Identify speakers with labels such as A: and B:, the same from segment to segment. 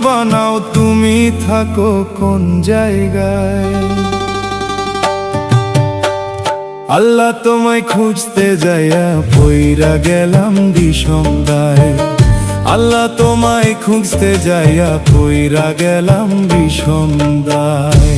A: বানাও তুমি থাকো কোন জায়গায়। আল্লাহ তোমায় খুঁজতে যাইয়া পইরা গেলাম বিষমদায়। আল্লাহ তোমায় খুঁজতে যাইয়া পইরা গেলাম বিষমদায়।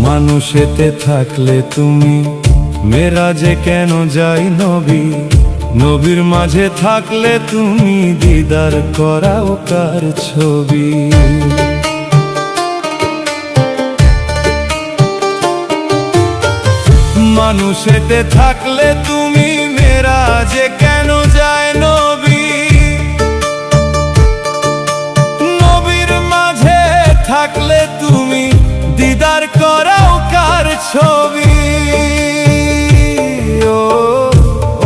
A: মানুষেতে থাকলে তুমি মেরাজে কেন যাই নবী, নবীর মাঝে থাকলে তুমি দিদার করাও কার ছবি। মানুষেতে থাকলে তুমি মেরাজে কেন যায় নবী, নবীর মাঝে থাকলে তুমি দিদার করাও কার ছবি।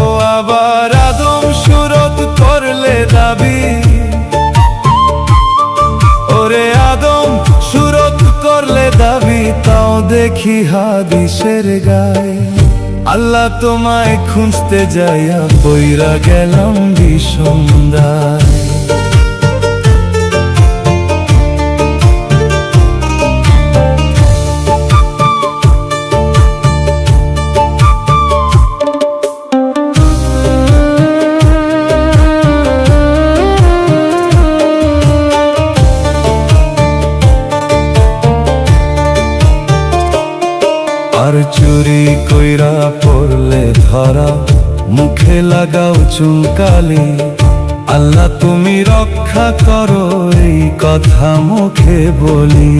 A: ও আবার আদম সুরত করলে দাবি, ওরে আদম সুরত করলে দাবি, তাও দেখি হাদিসের গায়ে। আল্লাহ তোমায় খুঁজতে যাইয়া পইরা গেলাম বিষমদায়। আর চুরি কইরা পড়লে ধরা, মুখে লাগাও চুনকালি। আল্লাহ তুমি রক্ষা করো এই কথা মুখে বলি।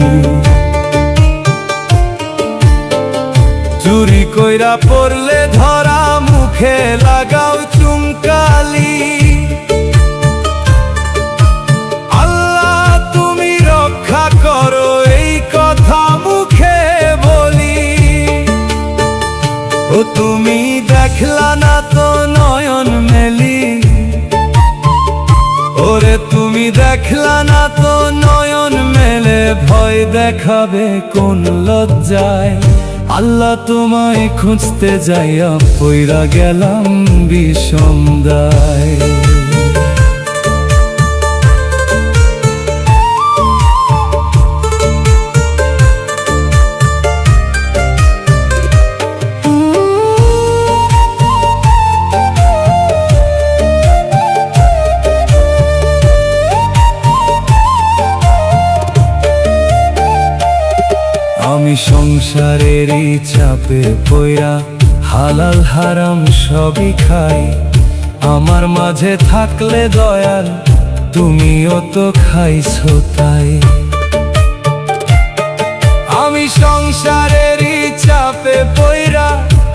A: চুরি কইরা পড়লে ধরা, মুখে লাগাও চুনকালি। আল্লাহ তুমি রক্ষা করো এই কথা মুখে বলি। ও তুমি দেখলা না তো নয়ন মেলি, ওরে তুমি দেখলা না তো নয়ন মেলে, ভয় দেখাবে কোন লজ্জায়। আল্লাহ তোমায় খুঁজতে যাইয়া পইরা গেলাম বিষমদায়। আমি সংসারেরই চাপে পইরা হালাল হারাম সবই খাই। আমার মাঝে থাকলে দয়াল তুমিও তো খাইছো তাই। আমি সংসারেরই চাপে পইরা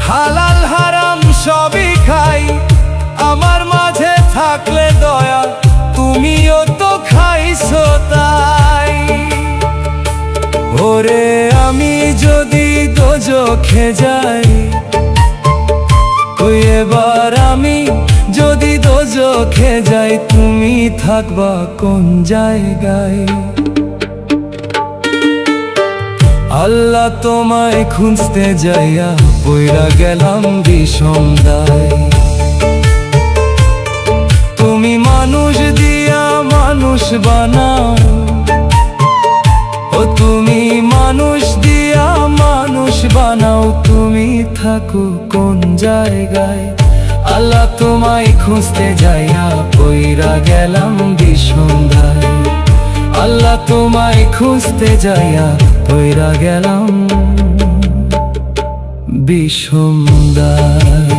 A: হালাল হারাম সবই খাই। আমার মাঝে থাকলে দয়াল তুমিও তো খাইছো তাই। ওরে আমি যদি দোজখে যাই, কই এবার আমি যদি দোজখে যাই, তুমি থাকবা কোন জায়গায়। আল্লাহ তোমায় খুঁজতে যাইয়া পইরা গেলাম বিষমদায়। তুমি মানুষ দিয়া মানুষ বানাও, ও তুমি মানুষ দিয়া মানুষ বানাও, তুমি থাকো কোন জায়গায়। আল্লাহ তোমায় খুঁজতে যাইয়া পইরা গেলাম বিষমদায়। আল্লাহ তোমায় খুঁজতে যাইয়া পইরা গেলাম বিষমদায়।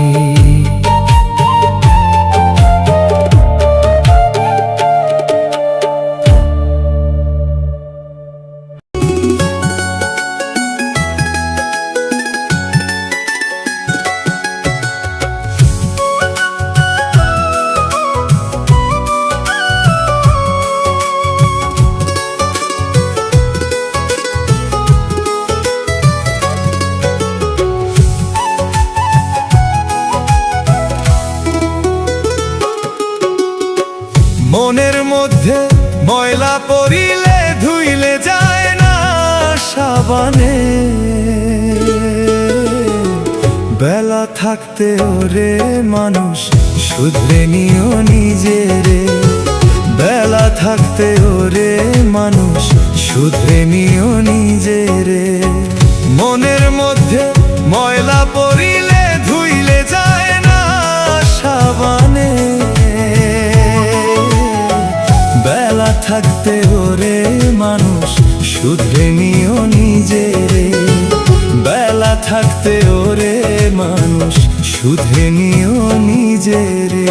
A: সাবানে। বেলা থাকতে ওরে মানুষ শুধরে নিও নিজেরে, বেলা থাকতে ওরে মানুষ শুধরে নিও নিজেরে। মনের মধ্যে ময়লা পড়িলে ধুইলে যায় না সাবানে। বেলা থাকতে ওরে মানুষ শুধরে নিও নিজেরে, বেলা থাকতে ওরে মানুষ শুধরে নিও নিজেরে।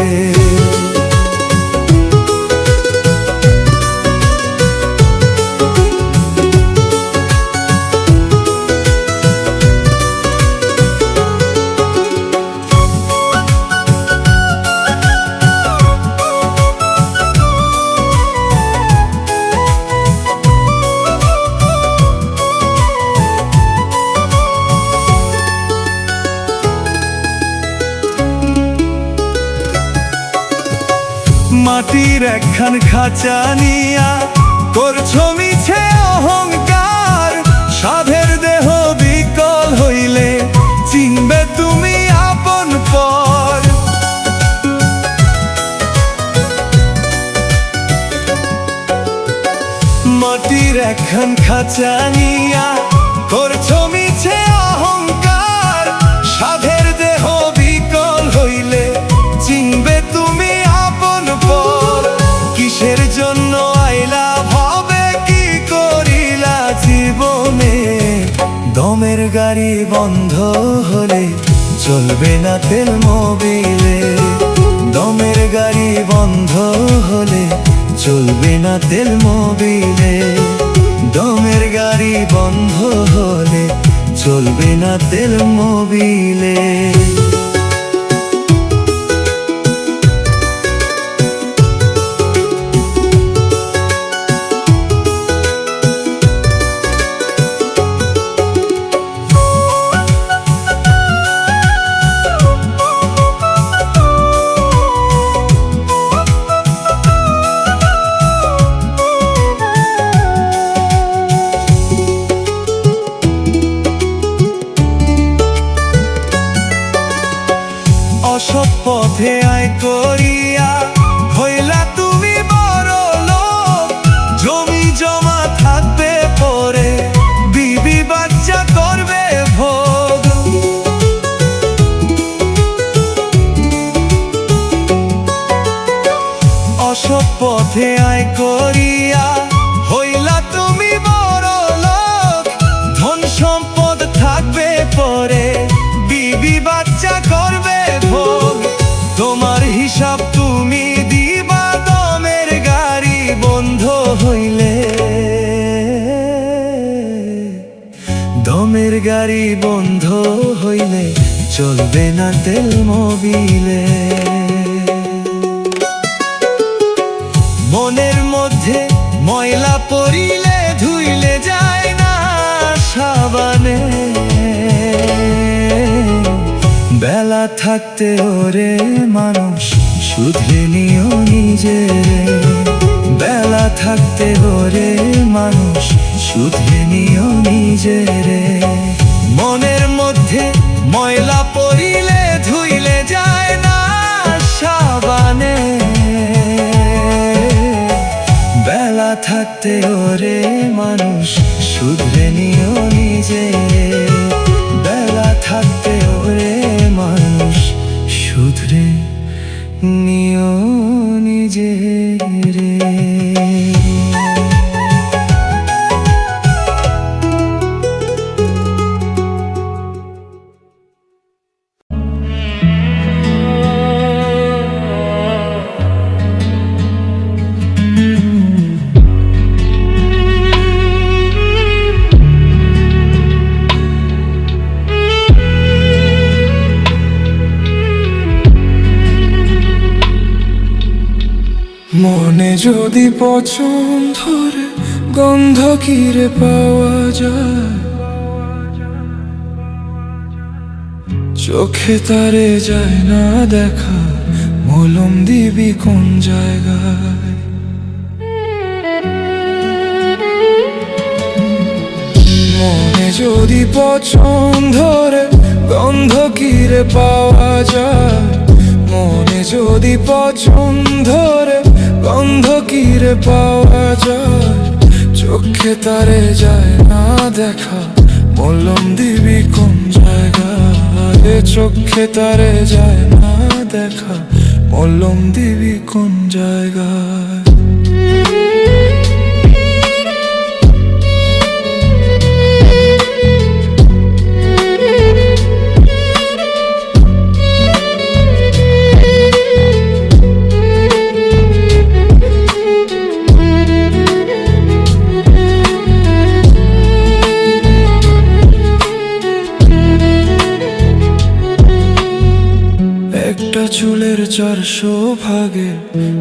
A: মাটির একখান খাঁচা নিয়া করছো মিছে অহংকার, সাধের দেহ বিকল হইলে চিনবে তুমি আপন পর। মাটির একখান খাঁচা নিয়া করছো মিছে অহংকার, সাধের দেহ বিকল হইলে চিনবে তুমি আপন পর। কিসের জন্য আইলা ভাবে কি করিলা জীবনে, দমের গাড়ি বন্ধ হলে চলবে না তেল মোবিলে, দমের গাড়ি বন্ধ হলে চলবে না তেল মোবিলে, দমের গাড়ি বন্ধ হলে চলবে না তেল মোবিলে। অসৎ পথে আয় করিয়া হইলা তুমি বড় লোক, জমি জমা থাকবে পরে বিবি বাচ্চা করবে ভোগ। অসৎ পথে আয় করিয়া হইলা তুমি বড় লোক, ধন সম্পদ থাকবে পরে বিবি বাচ্চা করবে ভোগ। তোমার হিসাব তুমি দিবা দমের গাড়ি বন্ধ হইলে, দমের গাড়ি বন্ধ হইলে চলবে না তেল মোবিলে। মনের মধ্যে ময়লা পড়িলে ধুইলে যায় না সাবানে। বেলা থাকতে ওরে মানুষ শুধরে নিও নিজেরে, বেলা থাকতে ওরে মানুষ শুধরে নিও নিজেরে। মনের মধ্যে ময়লা পড়িলে ধুইলে যায় না সাবানে। বেলা থাকতে ওরে মানুষ শুধরে নিও নিজেরে, বেলা থাকতে ওরে মানুষ শুধরে নিও নিজেরে। মনে যদি পছন্দ ধরে গন্ধ কিরে পাওয়া যায়, চোখে তারে যায় না দেখা, মলম দিবি কোন জায়গায়। মন
B: যদি পছন্দরে গন্ধ কিরে পাওয়া যায়, মনে যদি পছন্দরে গন্ধ কিরে পাওয়া যায়, চোখে তারে যায় না দেখা, মলম দিবি কোন জায়গায়? চোখে তারে যায় না দেখা, মলম দিবি কোন জায়গায়? চুলের 400 ভাগে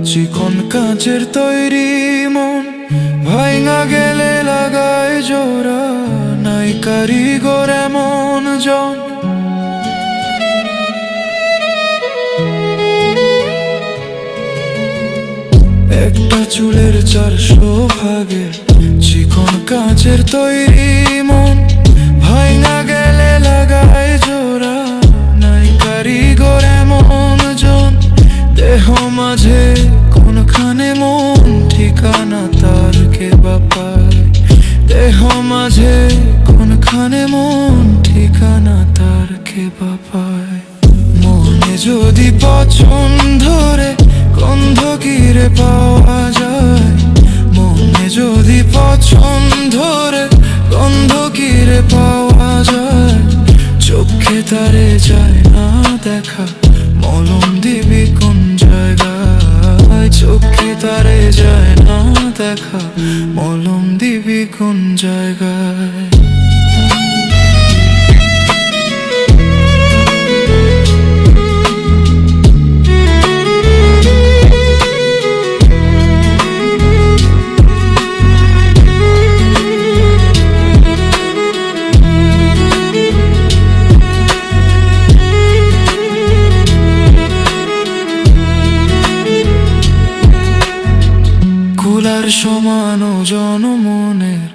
B: চিকন কাঁচের তৈরি মন, ভাঙা গেলে লাগায় জোড়া, নাই কারিগর এমন জন। একটা চুলের 400 ভাগে চিকন কাঁচের তৈরি মন, ভাঙা গেলে লাগায় জোড়া, নাই কারিগর এমন জন। দেহ মাঝে কোনখানে মন ঠিকানা তার কে বাপায়, দেহ মাঝে কোনখানে মন ঠিকানা তার কে বাপায়। মনে যদি পছন্দরে গন্ধ কিরে পাওয়া যায়, মনে যদি পছন্দরে গন্ধ কিরে পাওয়া যায়, চোখে তারে যায় না দেখা, মলম দিবি কোন জায়গায়? চোখে তারে যায় না দেখা, মলম দিবি কোন জায়গায়? সমান জনমনের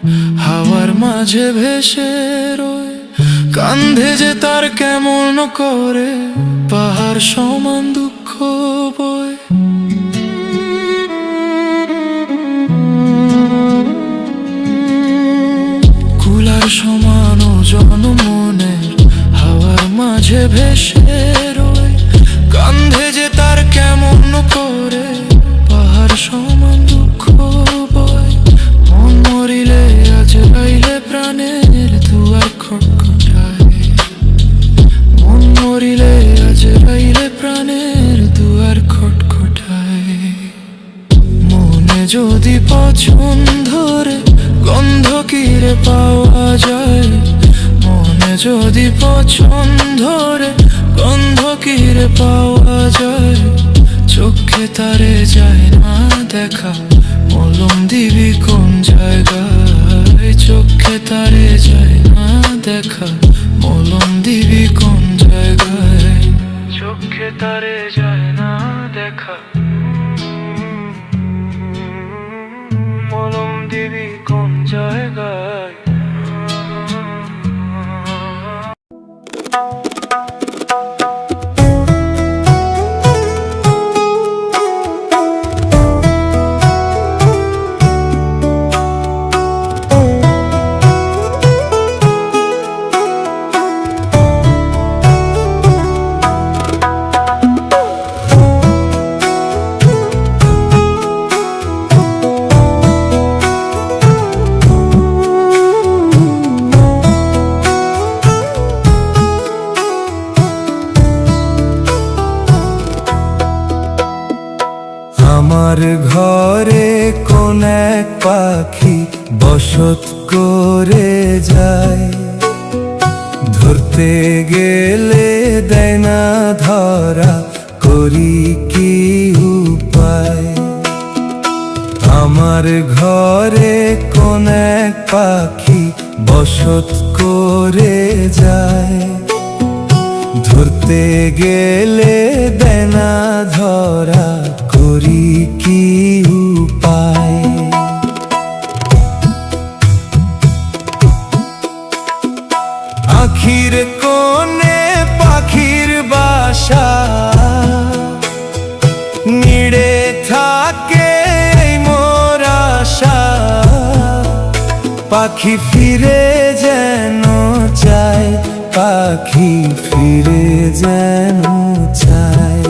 B: হাওয়ার মাঝে ভেসে রয়, কান্ধে যে তার কেমন করে পাহাড় সমান দুঃখ বয়। কুলার সমান জনমনের হাওয়ার মাঝে ভেসে রয়, কান্ধে যে তার কেমন করে পাহাড় সমান দুঃখ বয়। মন মরিলে আজ রাইলে প্রাণের দুয়ার খটখটায়, মন মরিলে আজ রাইলে প্রাণের দুয়ার খটখটায়। মনে যদি পছন্দরে গন্ধ কিরে পাওয়া যায়, মনে যদি পছন্দরে গন্ধ কিরে পাওয়া যায়, চোখে তারে যায় না দেখা, মলম দিবি কোন জায়গায়? চোখে তারে যায় না দেখা, মলম দিবি কোন জায়গায়? চোখে তারে যায় না দেখা, মলম দিবি কোন জায়গায়?
A: আমার ঘরে কোন এক পাখি বসত করে যায়, ধরতে গেলে দেয় না ধরা, করি কি উপায়? আমার ঘরে কোন এক পাখি বসত করে যায়, ধরতে গেলে দেয় না ধরা, করি কি উপায়? আখির কোণে পাখির বাসা, নিড়ে থাকে এই মোর আশা। পাখি ফিরে যেন চায়, পাখি ফিরে যেন চায়।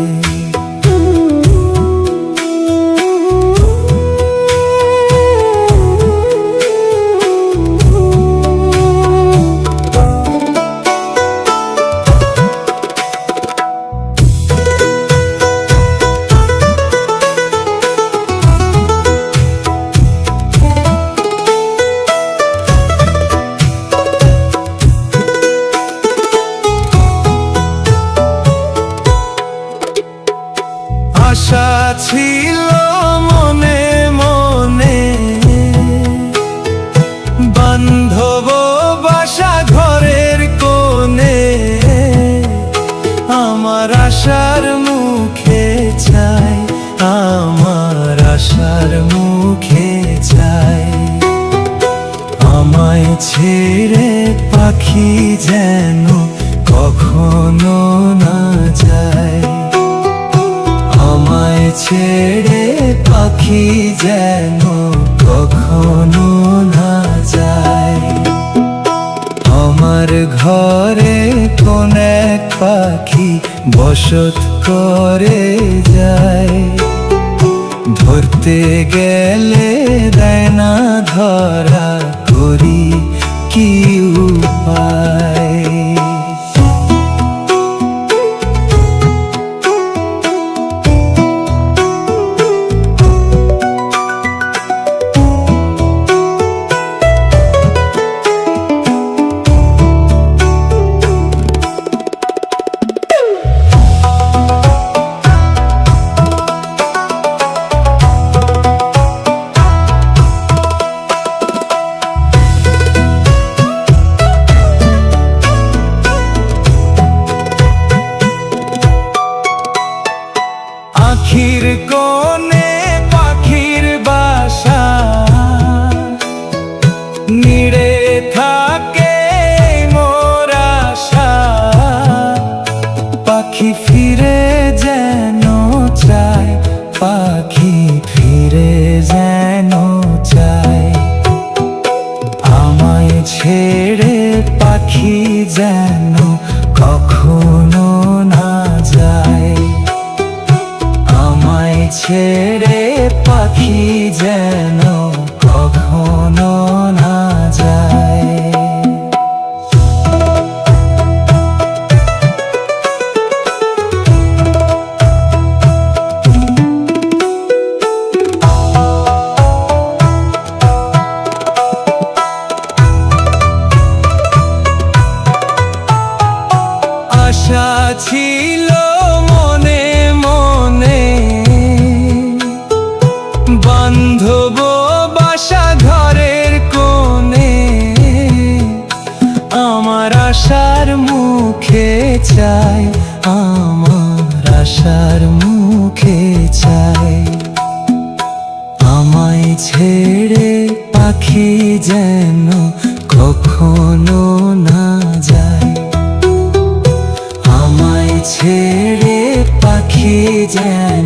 A: আশা ছিল মনে মনে, বান্ধব বাসা ঘরের কোণে। আমার আশার মুখে চাই, আমার আশার মুখে চাই। আমায় ছেড়ে পাখি যেন কখনো না যায়, আমায় ছেড়ে পাখি যেন কখনো না যায়। আমার ঘরে কোন এক পাখি বসত করে যায়, ধরতে গেলে দেয় না ধরা, করি কি উপায়। আখির কোণে পাখির বাসা, নিড়ে থাকে মোর আশা। পাখি ফিরে যেন চায়, পাখি ফিরে যেন চায়। আমায় ছেড়ে পাখি যেন কখনো না যায়, আমায় ছেড়ে পাখি যেন কখনো না যায়। আশা ছিল মনে মনে, বান্ধব বাসা ঘরের কোণে। আমার আশার মুখে চাই, আমার আশার মুখে চাই। আমায় ছেড়ে পাখি যেন কখনো না যায়, আমায় ছেড়ে পাখি যেন